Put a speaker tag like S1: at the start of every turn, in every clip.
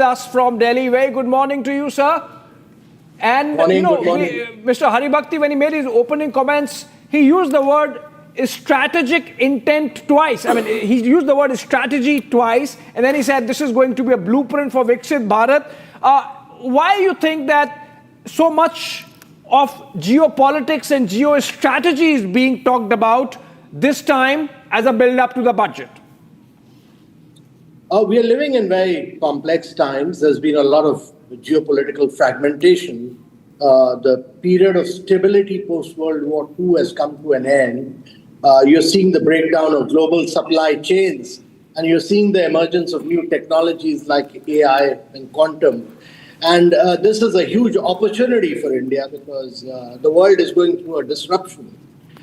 S1: Us from Delhi. Very good morning to you, sir. And
S2: morning,
S1: Mr. Haribhakti, when he made his opening comments, he used the word strategic intent twice. I mean, he used the word strategy twice, and then he said this is going to be a blueprint for Viksit Bharat. Why do you think that so much of geopolitics and geostrategy is being talked about this time as a build-up to the budget?
S2: We are living in very complex times. There's been a lot of geopolitical fragmentation. The period of stability post-World War II has come to an end. You're seeing the breakdown of global supply chains, and you're seeing the emergence of new technologies like AI and quantum. And this is a huge opportunity for India because the world is going through a disruption.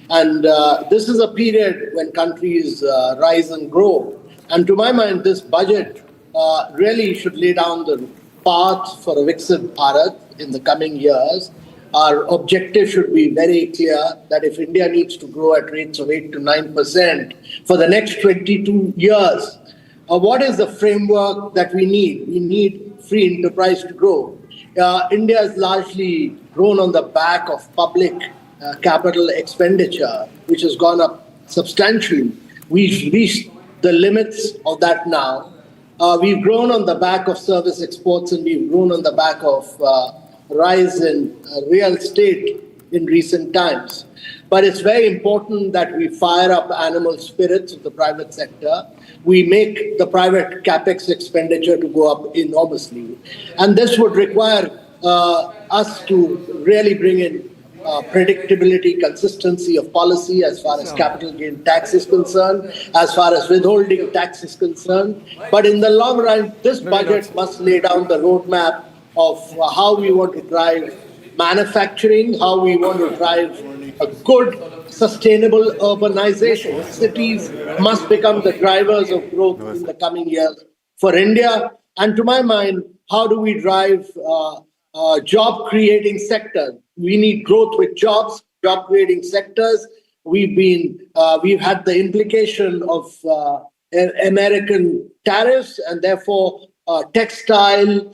S2: And this is a period when countries rise and grow. And to my mind, this budget really should lay down the path for a Viksit Bharat in the coming years. Our objective should be very clear that if India needs to grow at rates of 8 to 9% for the next 22 years, what is the framework that we need? We need free enterprise to grow. India has largely grown on the back of public capital expenditure, which has gone up substantially. We've reached the limits of that now. We've grown on the back of service exports, and we've grown on the back of rise in real estate in recent times. But it's very important that we fire up animal spirits of the private sector. We make the private capex expenditure to go up enormously. And this would require us to really bring in predictability, consistency of policy as far as capital gain tax is concerned, as far as withholding tax is concerned. But in the long run, this budget must lay down the roadmap of how we want to drive manufacturing, how we want to drive a good, sustainable urbanization. Cities must become the drivers of growth in the coming years for India. And to my mind, how do we drive job-creating sector? We need growth with jobs, job-creating sectors. We've had the implication of American tariffs, and therefore textile,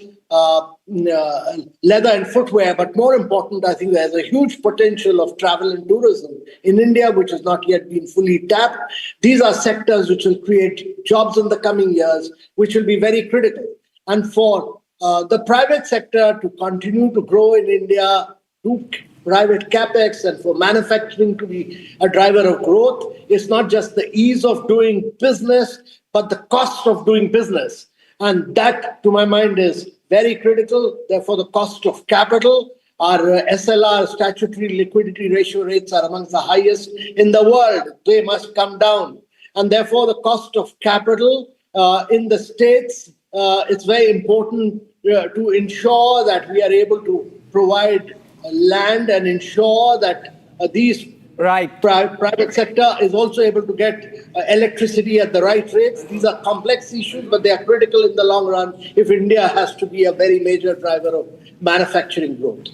S2: leather and footwear. But more important, I think there's a huge potential of travel and tourism in India, which has not yet been fully tapped. These are sectors which will create jobs in the coming years, which will be very critical. And for the private sector to continue to grow in India, to private capex, and for manufacturing to be a driver of growth, it's not just the ease of doing business, but the cost of doing business. And that, to my mind, is very critical. Therefore, the cost of capital, our SLR, statutory liquidity ratio rates, are amongst the highest in the world. They must come down. And therefore, the cost of capital in the states, it's very important to ensure that we are able to provide land and ensure that these private sector is also able to get electricity at the right rates. These are complex issues, but they are critical in the long run if India has to be a very major driver of manufacturing growth.